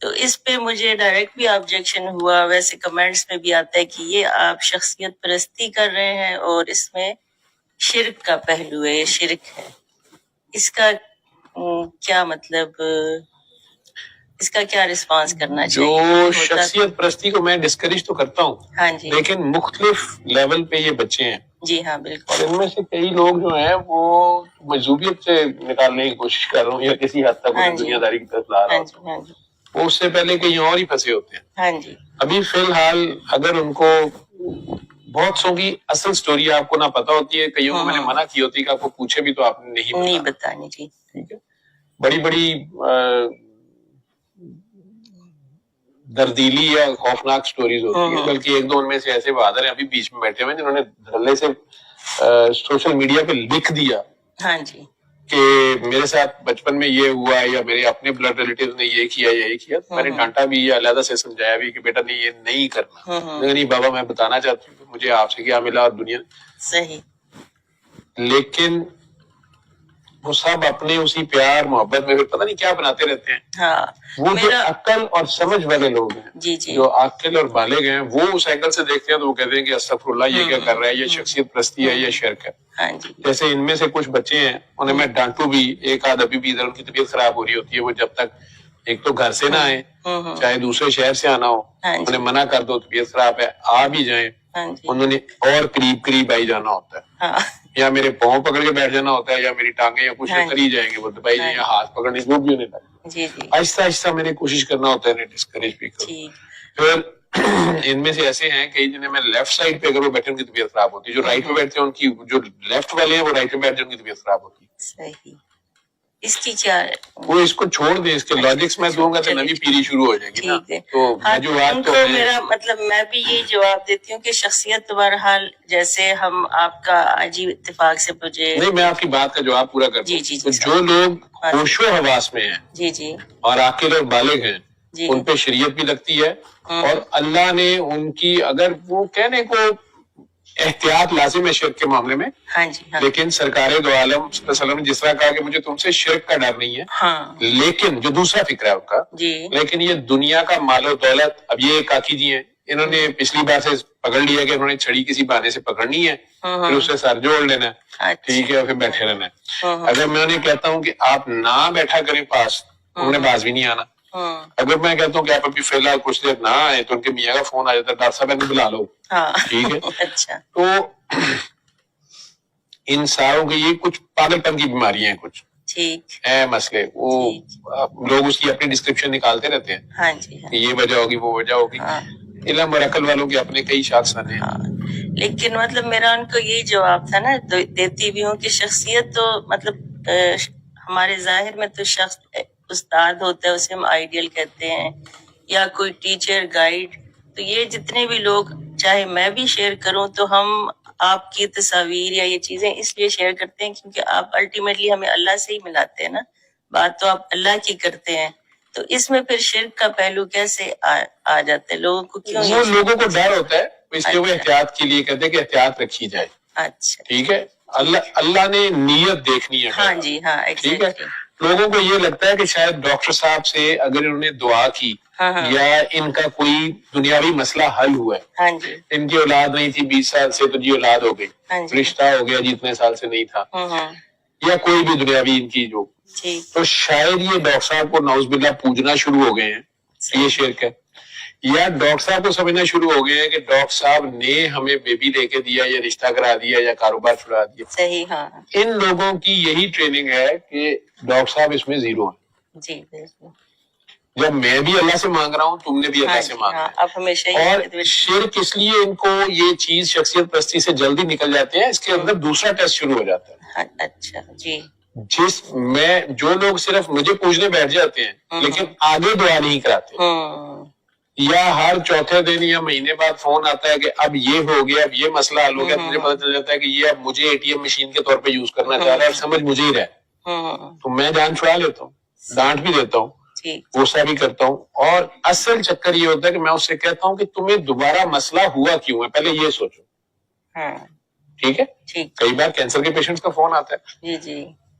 تو اس پہ مجھے ڈائریکٹ بھی آبجیکشن ہوا، ویسے کمنٹس میں بھی آتا ہے کہ یہ آپ شخصیت پرستی کر رہے ہیں اور اس میں شرک کا پہلو ہے، یہ شرک ہے. اس کا کیا مطلب، اس کا کیا رسپانس کرنا چاہیے؟ جو شخصیت پرستی کو میں ڈسکریج تو کرتا ہوں، ہاں جی، لیکن مختلف لیول پہ یہ بچے ہیں. جی ہاں بالکل. اور ان میں سے کئی لوگ جو ہیں وہ مذہوبیت سے نکالنے کی کوشش کر رہا ہوں یا کسی حد تک دنیا داری کی طرف لا رہا ہوں، وہ اس سے پہلے کہیں اور ہی پھنسے ہوتے ہیں. ہاں جی. ابھی فی الحال اگر ان کو بہت سو کی اصل سٹوری آپ کو نہ پتا ہوتی ہے، کئیوں کو میں نے منع کی ہوتی ہے کہ آپ کو پوچھے بھی تو آپ نے نہیں بتانی. جی ٹھیک ہے. بڑی بڑی دردیلی یا خوفناک سٹوریز ہوتی ہیں، بلکہ ایک دو ان میں سے ایسے بہادر ہیں ابھی بیچ میں بیٹھے ہوئے جنہوں نے دھڑلے سے سوشل میڈیا پہ لکھ دیا ہاں جی کہ میرے ساتھ بچپن میں یہ ہوا یا میرے اپنے بلڈ ریلیٹیو نے یہ کیا یہی کیا. میں نے ڈانٹا بھی یا علیحدہ سے سمجھایا بھی کہ بیٹا نہیں، یہ نہیں کرنا. نہیں بابا، میں بتانا چاہتی ہوں کہ مجھے آپ سے کیا ملا اور دنیا صحیح. لیکن وہ سب اپنے اسی پیار محبت میں پھر پتہ نہیں کیا بناتے رہتے ہیں. ہاں وہ جو عقل اور سمجھ والے لوگ ہیں، جی جی، جو عاقل اور بالغ ہیں، وہ اس اینگل سے دیکھتے ہیں تو وہ کہتے ہیں کہ استغفر اللہ، یہ کیا کر رہا ہے، یہ شخصیت پرستی ہے، یہ شرک ہے. ہاں جی. جیسے ان میں سے کچھ بچے ہیں، انہیں میں ڈانٹوں بھی، ایک آدھ ابھی بھی ادھر ان کی طبیعت خراب ہو رہی ہوتی ہے، وہ جب تک ایک تو گھر سے نہ آئے، چاہے دوسرے شہر سے آنا ہو، انہیں منع کر دو طبیعت خراب ہے، آ بھی جائیں، انہوں نے اور قریب آئی جانا ہوتا ہے، یا میرے پاؤں پکڑ کے بیٹھ جانا ہوتا ہے، یا میری ٹانگیں یا کچھ کر ہی جائیں گے وہ دبائی جائیں، یا ہاتھ پکڑنے وہ بھی انہیں لگے. آہستہ آہستہ میں نے کوشش کرنا ہوتا ہے انہیں ڈسکریج بھی کروں. پھر ان میں سے ایسے ہیں کئی جنہیں میں لیفٹ سائڈ پہ اگر وہ بیٹھے ان کی طبیعت خراب ہوتی ہے، جو رائٹ پہ بیٹھتے ہیں ان کی، جو لیفٹ والے ہیں وہ رائٹ پہ بیٹھ جائیں ان کی طبیعت خراب ہوتی ہے. صحیح. اس کی کیا ہے؟ وہ اس کو چھوڑ دیں، اس کے لاجکس میں دوں گا تو نبی پیری شروع ہو جائے گی نا. تو جو بات تو میرا مطلب میں بھی یہی جواب دیتی ہوں کہ شخصیت بہرحال جیسے ہم آپ کا عجیب اتفاق سے مجھے نہیں، میں آپ کی بات کا جواب پورا کرتا ہوں. تو جو لوگ ہوش و حواس میں ہیں جی جی اور عاقل اور بالغ ہیں، ان پہ شریعت بھی لگتی ہے، اور اللہ نے ان کی، اگر وہ کہنے کو احتیاط لازم ہے شرک کے معاملے میں، ہاں جی، لیکن سرکار دو عالم صلی اللہ علیہ وسلم نے جس طرح کہا کہ مجھے تم سے شرک کا ڈر نہیں ہے، لیکن جو دوسرا فکر ہے ان کا، لیکن یہ دنیا کا مال و دولت. اب یہ کاکی جی ہیں، انہوں نے پچھلی بار سے پکڑ لیا کہ انہوں نے چھڑی کسی بہانے سے پکڑنی ہے، پھر اسے سر جوڑ لینا ہے، ٹھیک ہے، پھر بیٹھے رہنا ہے. اگر میں انہیں کہتا ہوں کہ آپ نہ بیٹھا کریں پاس، انہوں نے باز بھی نہیں آنا. اگر میں کہتا ہوں کہ آپ ابھی فی الحال کچھ دیر نہ آئے تو ان کے میاں کا فون آ جاتا ہے، ڈاکٹر صاحب انہیں بلا لو، ٹھیک ہے. اچھا. تو ان ساروں کی یہ کچھ پاگل پن کی بیماریاں ہیں، کچھ ہے مسئلے، وہ لوگ اس کی اپنی ڈسکرپشن نکالتے رہتے ہیں. ہاں جی، یہ وجہ ہوگی وہ وجہ ہوگی، علم اور عقل والوں کے اپنے کئی شاخسانے ہیں. لیکن مطلب میرا ان کو یہی جواب تھا نا، دیتی بھی ہوں کہ شخصیت تو مطلب ہمارے ظاہر میں تو شخص استاد ہوتا ہے، اسے ہم آئیڈیل کہتے ہیں، یا کوئی ٹیچر گائیڈ. تو یہ جتنے بھی لوگ، چاہے میں بھی شیئر کروں، تو ہم آپ کی تصاویر یا یہ چیزیں اس لیے شیئر کرتے ہیں کیونکہ آپ الٹیمیٹلی ہمیں اللہ سے ہی ملاتے ہیں نا، بات تو آپ اللہ کی کرتے ہیں. تو اس میں پھر شرک کا پہلو کیسے آ جاتا ہے؟ لوگوں کو کیوں؟ وہ لوگوں کو ڈر ہوتا ہے، اس لیے وہ احتیاط کے لیے کہتے ہیں کہ احتیاط رکھی جائے. اچھا ٹھیک ہے. اللہ نے نیت دیکھنی ہے. ہاں جی، ہاں ٹھیک ہے. لوگوں کو یہ لگتا ہے کہ شاید ڈاکٹر صاحب سے اگر انہوں نے دعا کی یا ان کا کوئی دنیاوی مسئلہ حل ہوا ہے، ان کی اولاد نہیں تھی 20 سال سے تو جی اولاد ہو گئی، رشتہ ہو گیا جی اتنے سال سے نہیں تھا، یا کوئی بھی دنیاوی ان کی جو، تو شاید یہ ڈاکٹر صاحب کو نعوذ باللہ پوجنا شروع ہو گئے ہیں، یہ شرک ہے. یا ڈاکٹر صاحب کو سمجھنا شروع ہو گئے ہیں کہ ڈاکٹر صاحب نے ہمیں بیبی لے کے دیا یا رشتہ کرا دیا یا کاروبار چھڑا دیا. صحیح. ہاں، ان لوگوں کی یہی ٹریننگ ہے کہ ڈاکٹر صاحب اس میں زیرو ہیں. جی بالکل. جب میں بھی اللہ سے مانگ رہا ہوں، تم نے بھی اللہ سے مانگا. اب ہمیشہ. اور شرک اس لیے ان کو یہ چیز شخصیت پرستی سے جلدی نکل جاتے ہیں، اس کے اندر دوسرا ٹیسٹ شروع ہو جاتا ہے. اچھا جی. جس میں جو لوگ صرف مجھے پوچھنے بیٹھ جاتے ہیں لیکن آگے دعا نہیں کراتے، یا ہر چوتھے دن یا مہینے بعد فون آتا ہے کہ اب یہ ہو گیا، اب یہ مسئلہ حل ہو گیا، مجھے پتا چل جاتا ہے کہ یہ اب مجھے اے ٹی ایم مشین کے طور پہ یوز کرنا چاہ رہا ہے، سمجھ مجھے ہی رہا، تو میں جان چھڑا لیتا ہوں، ڈانٹ بھی دیتا ہوں، غصہ بھی کرتا ہوں. اور اصل چکر یہ ہوتا ہے کہ میں اس سے کہتا ہوں کہ تمہیں دوبارہ مسئلہ ہوا کیوں ہے، پہلے یہ سوچو. ٹھیک ہے. کئی بار کینسر کے پیشنٹس کا فون آتا ہے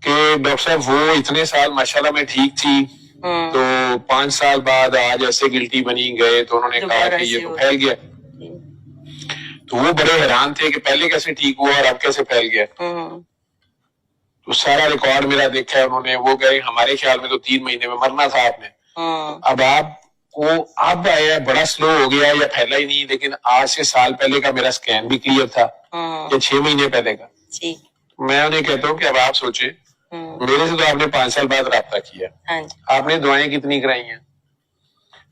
کہ ڈاکٹر صاحب وہ اتنے سال ماشاءاللہ میں ٹھیک تھی، تو 5 سال بعد آج ایسے گلٹی بنی گئے تو انہوں نے کہا کہ یہ تو پھیل گیا. تو وہ بڑے حیران تھے کہ پہلے کیسے ٹھیک ہوا اور اب کیسے پھیل گیا. تو سارا ریکارڈ میرا دیکھا ہے انہوں نے. وہ کہے ہمارے خیال میں تو 3 مہینے میں مرنا تھا آپ نے. اب آپ کو اب آیا بڑا سلو ہو گیا یا پھیلا ہی نہیں, لیکن آج سے سال پہلے کا میرا اسکین بھی کلیئر تھا یا 6 مہینے پہلے کا. میں انہیں کہتا ہوں کہ اب آپ سوچیں, میرے سے تو آپ نے 5 سال بعد رابطہ کیا, آپ نے دعائیں کتنی کرائی ہیں.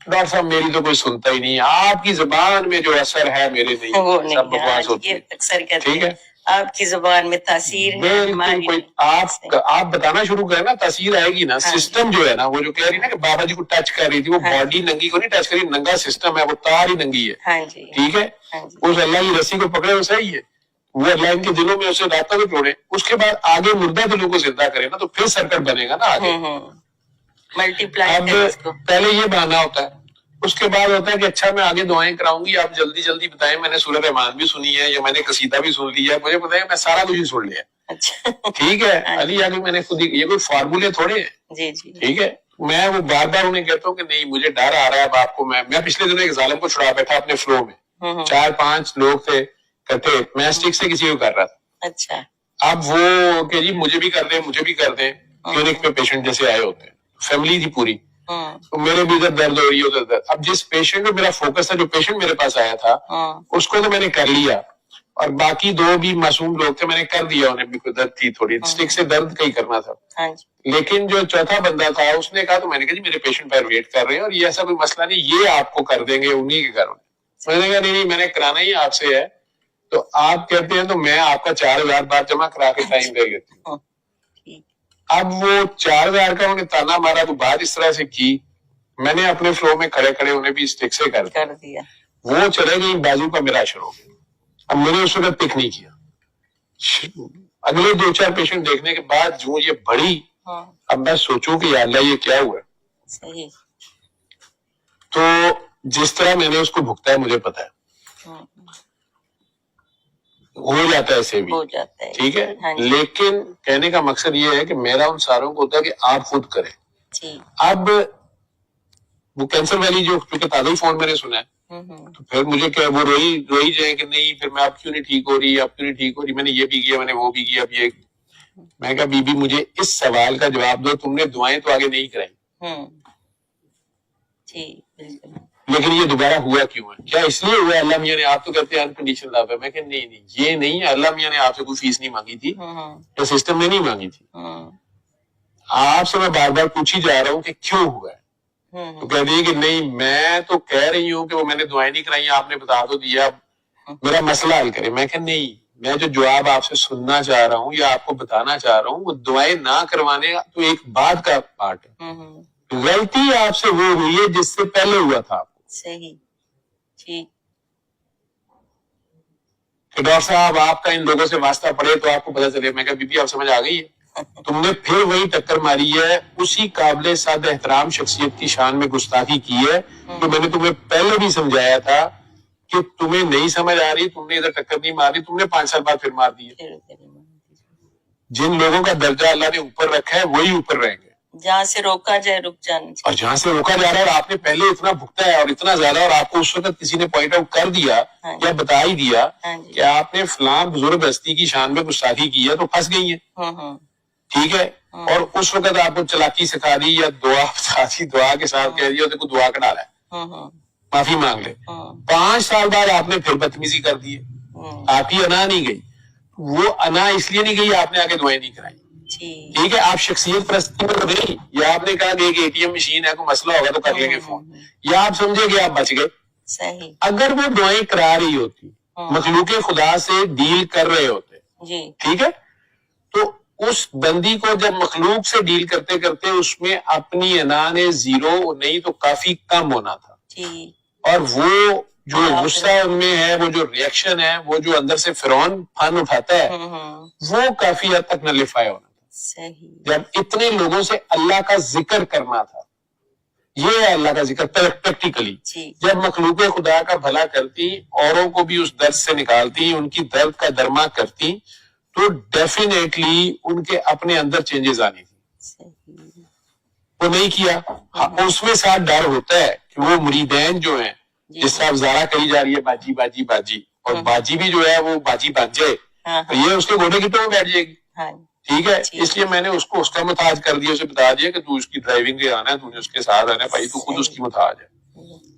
ڈاکٹر صاحب میری تو کوئی سنتا ہی نہیں, آپ کی زبان میں جو اثر ہے میرے نہیں, سب بکواس ہوتی ہے. ٹھیک ہے, آپ کی زبان میں تاثیر ہے, آپ بتانا شروع کریں نا تاثیر آئے گی نا. سسٹم جو ہے نا, وہ جو کہہ رہی نا کہ بابا جی کو ٹچ کر رہی تھی, وہ باڈی ننگی کو نہیں ٹچ کری, ننگا سسٹم ہے, وہ تار ہی ننگی ہے. ٹھیک ہے, اس اللہ کی رسی کو پکڑے وہ صحیح ہے, وہ اللہ ان کے دلوں میں اسے رابطہ بھی توڑے, اس کے بعد آگے مردہ دلوں کو زندہ کرے نا, تو پھر سرکٹ بنے گا نا آگے. اب پہلے یہ بہانا ہوتا ہے, اس کے بعد ہوتا ہے کہ اچھا میں آگے دعائیں کراؤں گی, آپ جلدی جلدی بتائیں. میں نے سورہ رحمان بھی سنی ہے یا میں نے قصیدہ بھی سن لیا ہے, مجھے پتا ہے میں سارا کچھ ہی سن لیا. ٹھیک ہے, علی آگے میں نے خود یہ کوئی فارمولے تھوڑے ہیں. ٹھیک ہے, میں وہ بار بار انہیں کہتا ہوں کہ نہیں مجھے ڈر آ رہا ہے اب آپ کو. میں پچھلے دنوں ایک ظالم کو چھڑا بیٹھا اپنے فلو میں, 4-5 لوگ تھے کہتے, میں اسٹک سے کسی کو کر رہا تھا. اچھا, اب وہ کہ جی مجھے بھی کر دیں مجھے بھی کر دیں. کلینک پہ پیشنٹ جیسے آئے ہوتے ہیں, فیملی تھی پوری, تو میرے بھی ادھر درد ہو رہی ہے ادھر درد. اب جس پیشنٹ پہ میرا فوکس تھا, جو پیشنٹ میرے پاس آیا تھا اس کو تو میں نے کر لیا, اور باقی 2 بھی معصوم لوگ تھے, میں نے کر دیا, انہیں بھی درد تھی تھوڑی, اسٹک سے درد کا ہی کرنا تھا. لیکن جو چوتھا بندہ تھا اس نے کہا, تو میں نے کہا جی میرے پیشنٹ پہ ویٹ کر رہے ہیں اور یہ ایسا کوئی مسئلہ نہیں, یہ آپ کو کر دیں گے انہی کے گھر میں. میں نے کہا نہیں میں نے کرانا ہی آپ سے ہے, تو آپ کہتے ہیں تو میں آپ کا 4000 بار جمع کرا کے ٹائم دے لیتی ہوں. اب وہ 4000 کا انہوں نے تانا مارا, تو بات اس طرح سے کی, میں نے اپنے فلو میں کھڑے کھڑے انہیں بھی اسٹک سے کر دیا. وہ چلے گئی, بازو کا میرا اشر ہو گیا. اب میں نے اس وقت پک نہیں کیا. اگلے 2-4 پیشنٹ دیکھنے کے بعد جو یہ بڑی, اب میں سوچوں کہ یا اللہ یہ کیا ہوا ہے. تو جس طرح میں نے اس کو بھگتا ہے مجھے پتا ہے, ہو جاتا ہے ایسے بھی. ٹھیک ہے, لیکن کہنے کا مقصد یہ ہے کہ میرا ان ساروں کو ہوتا ہے کہ آپ خود کریں. اب وہ کینسر والی جو کیونکہ تازہ فون میں نے سنا ہے, تو پھر مجھے کیا وہ روئی جائیں کہ نہیں پھر میں آپ کیوں نہیں ٹھیک ہو رہی, آپ کیوں نہیں ٹھیک ہو رہی, میں نے یہ بھی کیا میں نے وہ بھی کیا. اب یہ میں کہا بی بی مجھے اس سوال کا جواب دو, تم نے دعائیں تو آگے نہیں کرائی, لیکن یہ دوبارہ ہوا کیوں ہے, کیا اس لیے ہوا اللہ میاں نے, آپ تو کہتے ہیں انکنڈیشنل لو ہے. میں کہ نہیں یہ نہیں, اللہ میاں نے آپ سے کوئی فیس نہیں مانگی تھی, یا سسٹم نے نہیں مانگی تھی. آپ سے میں بار بار پوچھی جا رہا ہوں کہ کیوں ہوا ہے, تو کہہ دیے کہ نہیں میں تو کہہ رہی ہوں کہ وہ میں نے دعائیں نہیں کرائی, آپ نے بتا تو دیا, میرا مسئلہ حل کرے. میں کہ نہیں, میں جو جواب آپ سے سننا چاہ رہا ہوں یا آپ کو بتانا چاہ رہا ہوں وہ دعائیں نہ کروانے تو ایک بات کا پارٹ ہے. غلطی آپ سے وہ ہوئی ہے جس سے پہلے ہوا تھا آپ کو. صحیح, ٹھیک. کہ ڈاکٹر صاحب آپ کا ان لوگوں سے واسطہ پڑے تو آپ کو پتا چلے. میں کہا بی بی آپ سمجھ آ گئی ہے, تم نے پھر وہی ٹکر ماری ہے, اسی قابل سادہ احترام شخصیت کی شان میں گستاخی کی ہے جو میں نے تمہیں پہلے بھی سمجھایا تھا کہ تمہیں نہیں سمجھ آ رہی, تم نے ادھر ٹکر نہیں ماری, تم نے 5 سال بعد پھر مار دی. جن لوگوں کا درجہ اللہ نے اوپر رکھا ہے وہی اوپر رہیں گے, جہاں سے روکا جائے رک جانا, اور جہاں سے روکا جا رہا ہے اور آپ نے پہلے اتنا بھگتا ہے اور اتنا زیادہ, اور آپ کو اس وقت کسی نے پوائنٹ آؤٹ کر دیا یا بتا ہی دیا کہ آپ نے فلاں بزرگ ہستی کی شان میں گستاخی کی ہے, تو پھنس گئی ہیں. ٹھیک ہے, اور اس وقت آپ کو چلاکی سکھا دی یا دعا بتا دی, دعا کے ساتھ کہہ دیا دیکھو دعا کا ڈالا ہے, معافی مانگ لے. 5 سال بعد آپ نے پھر بدتمیزی کر دی ہے, آپ کی انا نہیں گئی, وہ انا اس لیے نہیں گئی آپ نے آگے دعائیں نہیں کرائی. ٹھیک ہے, آپ شخصیت پرستی میں تو نہیں, یا آپ نے کہا کہ ایک ATM مشین ہے, کوئی مسئلہ ہوگا تو کر لیں گے فون, یا آپ سمجھے کہ آپ بچ گئے. اگر وہ دعائیں کرا رہی ہوتی, مخلوق خدا سے ڈیل کر رہے ہوتے, ٹھیک ہے, تو اس بندی کو جب مخلوق سے ڈیل کرتے کرتے اس میں اپنی انا نے 0 نہیں تو کافی کم ہونا تھا, اور وہ جو غصہ ان میں ہے, وہ جو ریئیکشن ہے, وہ جو اندر سے فرعون پھن اٹھاتا ہے, وہ کافی حد تک نلیفائی ہونا تھا. جب اتنے لوگوں سے اللہ کا ذکر کرنا تھا, یہ ہے اللہ کا ذکر پریکٹیکلی, جب مخلوق خدا کا بھلا کرتی, اوروں کو بھی اس درد سے نکالتی, ان کی درد کا درما کرتی, تو ڈیفینیٹلی ان کے اپنے اندر چینجز آنی تھی. وہ نہیں کیا. اس میں ساتھ ڈر ہوتا ہے کہ وہ مریدین جو ہیں جس طرح زارا کہی جا رہی ہے باجی باجی باجی, اور باجی بھی جو ہے وہ باجی بن جائے تو یہ اس کے گھوڑے کی ٹو میں بیٹھ جائے گی. ٹھیک ہے, اس لیے میں نے اس کو اس کا محتاج کر دیا, اسے بتا دیا کہ تو اس کی ڈرائیونگ کے آنا ہے, تو نے اس کے ساتھ آنا ہے بھائی, تو خود اس کی محتاج ہے.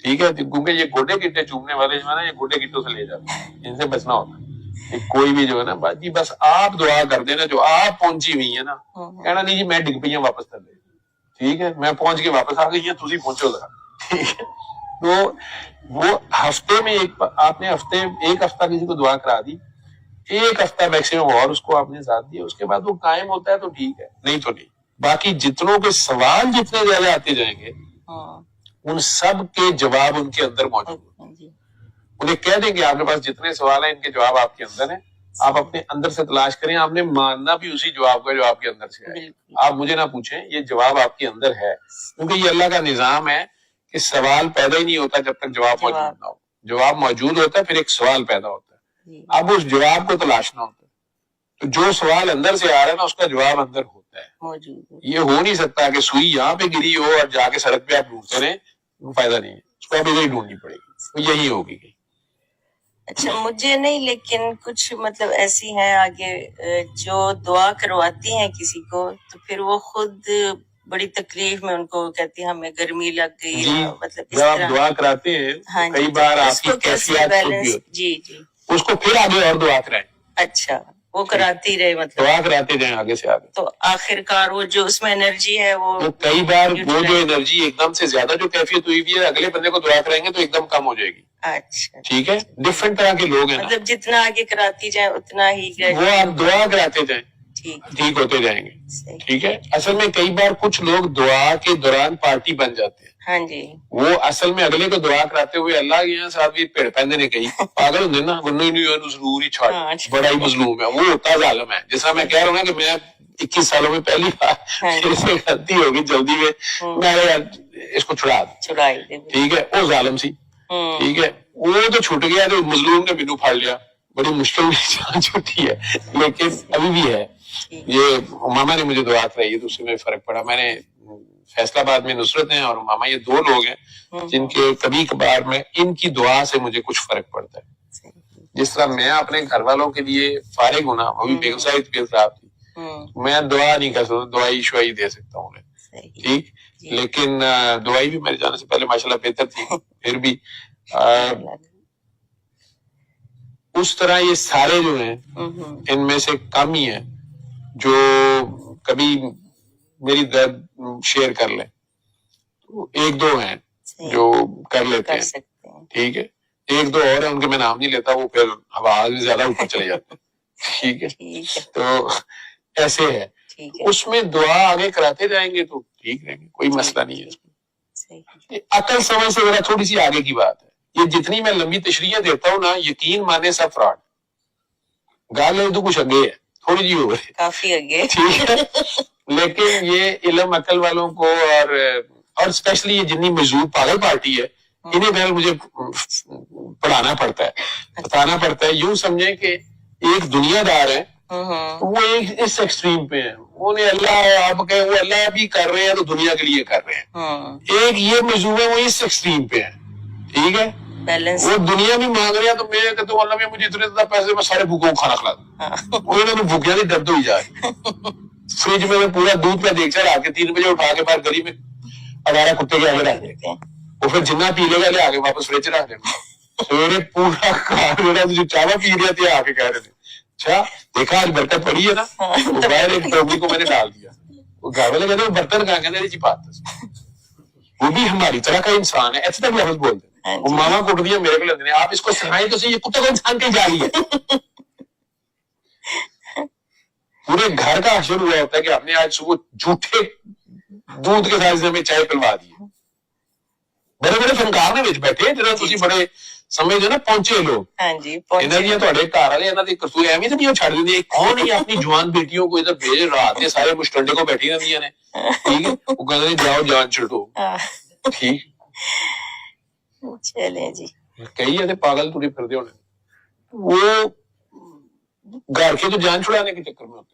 ٹھیک ہے, کیونکہ یہ گھوڑے گٹے چومنے والے جو ہے نا, یہ گھوڑے گٹوں سے لے جاتے ہیں, ان سے بچنا ہوتا ہے. کوئی بھی جو ہے نا باجی بس آپ دعا کر دینا, جو آپ پہنچی ہوئی ہے نا, کہنا نہیں جی میں ڈگ پئی ہوں واپس کر دے. ٹھیک ہے, میں پہنچ کے واپس آ گئی, تھی پہنچو ذرا. ٹھیک ہے, تو وہ ہفتے میں آپ نے ایک ہفتہ کسی کو دعا کرا دی, ایک ہفتہ میکسیمم اور اس کو آپ نے ساتھ دیا, اس کے بعد وہ قائم ہوتا ہے تو ٹھیک ہے, نہیں تو نہیں. باقی جتنوں کے سوال جتنے زیادہ آتے جائیں گے ان سب کے جواب ان کے اندر موجود ہیں. انہیں کہہ دیں گے آپ کے پاس جتنے سوال ہیں ان کے جواب آپ کے اندر ہیں, آپ اپنے اندر سے تلاش کریں. آپ نے ماننا بھی اسی جواب کا جو آپ کے اندر سے ہے. آپ مجھے نہ پوچھیں, یہ جواب آپ کے اندر ہے, کیونکہ یہ اللہ کا نظام ہے کہ سوال پیدا ہی نہیں ہوتا جب تک جواب موجود نہ ہو. جواب موجود ہوتا ہے پھر ایک سوال پیدا ہوتا ہے, اب اس جواب کو تلاشنا ہوتا ہے. تو جو سوال اندر سے آ رہا ہے نا اس کا جواب اندر ہوتا ہے. یہ ہو نہیں سکتا کہ سوئی یہاں پہ گری ہو اور جا کے سڑک پہ آپ ڈھونڈتے رہیں, فائدہ نہیں ہے, اس کو آپ ادھر ہی ڈھونڈنی پڑے گی, یہی ہوگی. اچھا, مجھے نہیں, لیکن کچھ مطلب ایسی ہیں آگے جو دعا کرواتی ہیں کسی کو تو پھر وہ خود بڑی تکلیف میں ان کو کہتی ہیں ہمیں گرمی لگ گئی, مطلب جب آپ دعا کراتے ہیں کئی بار آپ کی کیفیت جی اس کو پھر آگے اور دعا کرائیں. اچھا, وہ کراتی رہے, مطلب دعا کراتے جائیں آگے سے آگے, تو آخر کار وہ جو اس میں انرجی ہے وہ کئی بار وہ جو انرجی ایک دم سے زیادہ جو کیفیت ہوئی بھی ہے اگلے بندے کو دعا کرائیں گے تو ایک دم کم ہو جائے گی. اچھا, ٹھیک ہے, ڈفرنٹ طرح کے لوگ ہیں, مطلب جتنا آگے کراتی جائیں اتنا ہی وہ آپ دعا کراتے جائیں ٹھیک ہوتے جائیں گے. ٹھیک ہے, اصل میں کئی بار کچھ لوگ دعا کے دوران پارٹی بن جاتے ہیں. ہاں جی, وہ اصل میں اگلے کو دعا کراتے ہوئے اللہ کے یہاں صاحب بھی پیڑ پہننے نے کہی پاگل ہوں نا, ضرور ہی چھوڑ, بڑا ہی مظلوم ہے, وہ ہوتا ظالم ہے. جیسا میں کہہ رہا ہوں نا کہ میں 21 سالوں میں پہلی بار غلطی ہوگی جلدی میں اس کو چھڑا دوں. ٹھیک ہے, وہ ظالم سی. ٹھیک ہے, وہ تو چھوٹ گیا تو مظلوم نے مینو پھاڑ لیا, بڑی مشکل میں جان چھوٹی ہے, لیکن ابھی بھی ہے. یہ ماما نے مجھے دعا کرائی ہے تو اس سے میں فرق پڑا. میں نے فیصلہ آباد میں نصرت ہیں اور ماما, یہ دو لوگ ہیں جن کے کبھی کبھار میں ان کی دعا سے مجھے کچھ فرق پڑتا ہے. جس طرح میں اپنے گھر والوں کے لیے فارغ ہونا, ابھی بیگم صاحب تھی, میں دعا نہیں کر سکتا, دعائی شوائی دے سکتا ہوں ٹھیک, لیکن دعائی بھی میرے جانے سے پہلے ماشاءاللہ بہتر تھی. پھر بھی اس طرح یہ سارے جو ہیں ان میں سے کم ہی ہیں جو کبھی میری درد شیئر کر لیں. ایک دو ہیں جو کر لیتے ہیں. ٹھیک ہے, ایک دو اور ہیں ان کے میں نام نہیں لیتا, وہ پھر آواز بھی زیادہ اوپر چلے جاتے. ٹھیک ہے, تو ایسے ہے, اس میں دعا آگے کراتے جائیں گے تو ٹھیک رہیں گے, کوئی مسئلہ نہیں ہے. عقل سمجھ سے ذرا تھوڑی سی آگے کی بات ہے. یہ جتنی میں لمبی تشریح دیتا ہوں نا, یقین مانے سب فراڈ. گال تو کچھ اگے ہے, تھوڑی جی ہو گئی, کافی اگے. ٹھیک ہے, لیکن یہ علم عقل والوں کو اور اسپیشلی یہ جتنی مجذوب پاگل پارٹی ہے انہیں پہلے مجھے پڑھانا پڑتا ہے, بتانا پڑتا ہے. یوں سمجھیں کہ ایک دنیا دار ہے, وہ ایک اس ایکسٹریم پہ ہے, انہیں اللہ آپ کہ وہ اللہ بھی کر رہے ہیں تو دنیا کے لیے کر رہے ہیں. ایک یہ مجذوب ہے وہ اس ایکسٹریم پہ ہے. ٹھیک ہے, وہ دنیا بھی مانگ رہے ہیں تو میں کہتا ہوں اللہ میں مجھے اتنے زیادہ پیسے میں سارے بھوکوں کو کھانا کھلا دوں. وہ انہوں نے بھوکیاں نہیں درد ہوئی جا رہی. فریج میں پورا دودھ کا دیکھ رہا کے 3 بجے اٹھا کے باہر گلی میں ہمارا کتے کے آگے رکھ دیتے ہیں, وہ پھر جنہ پی لے گا لے آگے واپس فریج رکھ دینا. سویرے پورا جو چاوا پی رہے تھے آ کے کہہ رہے تھے اچھا دیکھا آج برکت پڑی ہے نا, وہ باہر ایک ٹوپی کو میں نے ڈال دیا. وہ گھر والے کہتے ہیں برتن کہاں, کہتے ہیں جی بات, وہ بھی ہماری طرح کا انسان ہے, ایسے تک لفظ بولتے ہیں. وہ ماما کوٹ دیا میرے کو لگتے ہیں, آپ اس کو سکھائیں تو صحیح, یہ کتا کو انسان کہیں جا رہی ہے. پورے گھر کا حشر ہوا ہوتا ہے کہ ہم نے آج صبح جھوٹے دودھ کے ساتھ ہمیں چائے پلوا دی. بڑے بڑے فنکار نے وچ بیٹھے جنہاں تسی بڑے سمجھو نا پہنچے لوگ, انرجیاں تہاڈے گھر والے انہاں دی کرتوت ایویں تے نہیں چھڑ دیندے. کون ہی اپنی جوان بیٹیوں کو ادھر بھیج, رات کے سارے مشٹنڈے کو بیٹھی رہندیاں نے. ٹھیک ہے, وہ کہندے نے جاؤ جان چھڑو. ٹھیک, چلیں جی, کئی ہے پاگل تڑے پھردے ہونے, وہ گھر کے تو جان چھڑانے کے چکر میں ہوتے.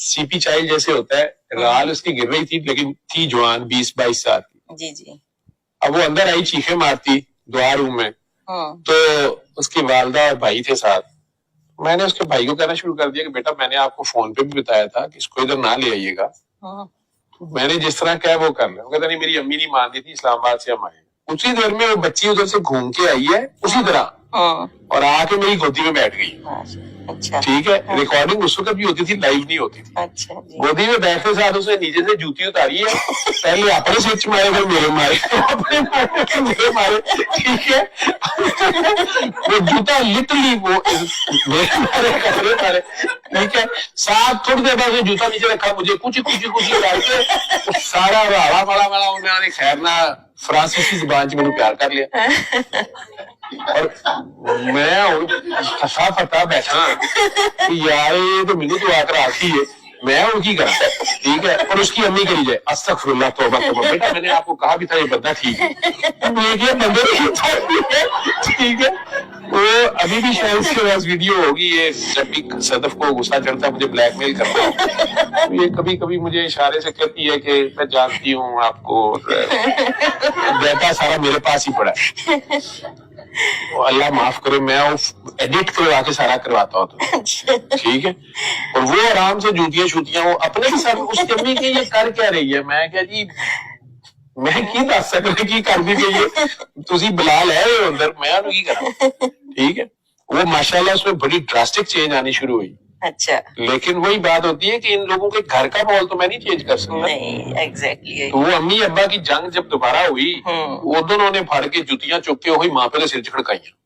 سی پی چائلڈ جیسے ہوتا ہے، رال اس کی گر رہی تھی لیکن تھی جوان 20-22 سال کی. جی جی. اب وہ اندر آئی چیخیں مارتی دعا روم میں، تو اس کی والدہ اور بھائی تھے ساتھ. میں نے اس کے بھائی کو کہنا شروع کر دیا کہ بیٹا میں نے آپ کو فون پہ بھی بتایا تھا کہ اس کو ادھر نہ لے آئیے گا، میں نے جس طرح کہا وہ کر لیں. وہ کہتا نہیں میری امی نہیں مانتی تھی، اسلام آباد سے ہم آئے. اسی دیر میں وہ بچی ادھر سے گھوم کے آئی ہے اسی طرح اور آ کے میری گودی میں بیٹھ گئی. ٹھیک ہے، ریکارڈنگ اس وقت بھی ہوتی تھی، لائیو نہیں ہوتی تھی. گودی میں بیٹھنے ساتھ اس نے نیچے سے جوتی اتاری ہے، پہلے اپنے سوئچ مارے پھر میرے مارے، اپنے میرے مارے. ٹھیک ہے، وہ جوتا لٹرلی وہ میرے مارے کپڑے مارے. ٹھیک ہے، ساتھ تھوڑی دیر بعد جوتا نیچے رکھا، مجھے کچھ ڈال کے سارا راڑا ماڑا ماڑا انہوں نے خیر نہ فرانسیسی زبان چ مجھے پیار کر لیا. اور میں خسا پتا بیٹھا کہ یار یہ تو مینو تو آ کر آتی ہے، میں ان کی کرا. ٹھیک ہے، اور اس کی امی کری جائے استغفر اللہ توبہ توبہ. بیٹا میں نے آپ کو کہا بھی تھا یہ بندہ ٹھیک ہے، بندے. ٹھیک ہے، وہ ابھی بھی شاید اس کے پاس ویڈیو ہوگی. یہ جب بھی صدف کو غصہ چڑھتا ہے مجھے بلیک میل کرتا ہے، یہ کبھی کبھی مجھے اشارے سے کہتی ہے کہ میں جانتی ہوں آپ کو، ڈیٹا سارا میرے پاس ہی پڑا ہے. اللہ معاف کرے، میں ایڈٹ کروا کے سارا کرواتا ہوں. ٹھیک ہے، اور وہ آرام سے جوتیاں شوتیاں وہ اپنے بھی ساتھ. اس کی امی کہ یہ کر کیا رہی ہے؟ میں کہا جی میں کی دس سکتا کی کر بھی گئی ہے، تسی بلال ہے اندر، میں انہوں کی کرا. ٹھیک ہے، وہ ماشاءاللہ اس میں بڑی ڈراسٹک چینج آنی شروع ہوئی. اچھا، لیکن وہی بات ہوتی ہے کہ ان لوگوں کے گھر کا ماحول تو میں نہیں چینج کر سکتا. نہیں ایگزیکٹلی. وہ امی ابا کی جنگ جب دوبارہ ہوئی، وہ دونوں نے پھاڑ کے جوتیاں چک کے وہی ماں پہ سر چڑکائیاں.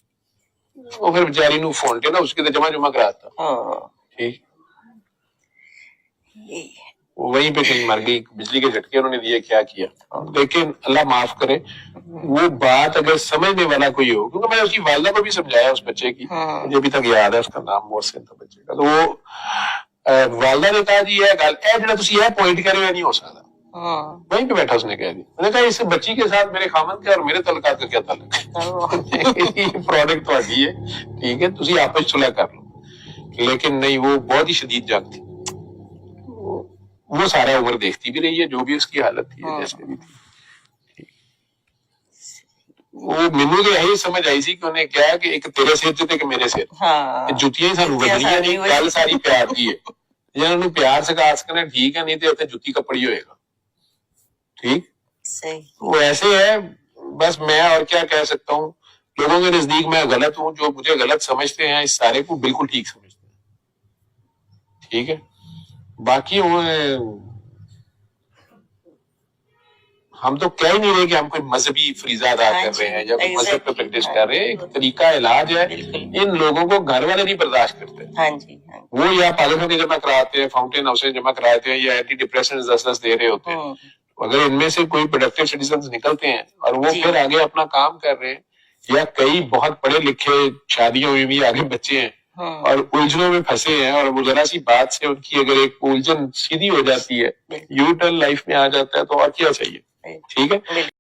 وہ پھر بیچاری نو فون کے نا اس کی تو جمع کراتا. ٹھیک، وہیں پہ کہیں مر گئی، بجلی کے جھٹکے انہوں نے دیے، کیا کیا. لیکن اللہ معاف کرے، وہ بات اگر سمجھنے والا کوئی ہو، کیونکہ میں نے اس کی والدہ کو بھی سمجھایا اس بچے کی، مجھے ابھی تک یاد ہے اس کا نام محسن تھا بچے کا. تو وہ والدہ نے کہا جی یہ گل اے جڑا تسی یہ پوائنٹ کر رہے ہو نہیں ہو سکتا. وہیں پہ بیٹھا اس نے کہہ دی. میں نے کہا اس بچی کے ساتھ میرے خامن کا اور میرے تعلقات کا کیا تعلق ہے؟ یہ پروڈکٹ تہاڈی ہے. ٹھیک ہے، تسی آپس صلح کر لو. لیکن نہیں، وہ بہت ہی شدید جنگ تھی. وہ سارا عمر دیکھتی بھی رہی ہے جو بھی اس کی حالت تھی جیسے بھی تھی. وہ مینو تو یہی سمجھ آئی سی کہ انہیں کیا کہ ایک تیرے سر تے کہ میرے سر. جتیاں ہی سانو بدلیاں نہیں، گل ساری پیار دی ہے. جنہوں نے پیار سے کہا سکنا ٹھیک ہے، نہیں تو اتنے جتی کپڑی ہوئے گا. ٹھیک، وہ ایسے ہے. بس میں اور کیا کہہ سکتا ہوں، لوگوں کے نزدیک میں غلط ہوں، جو مجھے غلط سمجھتے ہیں اس سارے کو بالکل ٹھیک سمجھتے ہیں. ٹھیک ہے، باقی ہم تو کہہ ہی نہیں رہے کہ ہم کوئی مذہبی فریضہ ادا کر رہے ہیں یا کوئی مذہب پہ پریکٹس کر رہے ہیں. ایک طریقہ علاج ہے. ان لوگوں کو گھر والے نہیں برداشت کرتے. وہ یا پاگلوں کے جمع کراتے ہیں، فاؤنٹین ہاؤس جمع کراتے ہیں، یا اینٹی ڈپریشن 10 دے رہے ہوتے ہیں. اگر ان میں سے کوئی پروڈکٹیو سٹیزنز نکلتے ہیں اور وہ پھر آگے اپنا کام کر رہے ہیں، یا کئی بہت پڑھے لکھے شادیوں میں بھی آگے بچے ہیں اور الجھنوں میں پھنسے ہیں، اور وہ ذرا سی بات سے ان کی اگر ایک الجھن سیدھی ہو جاتی ہے، یو ٹرن لائف میں آ جاتا ہے، تو اور کیا چاہیے. ٹھیک ہے.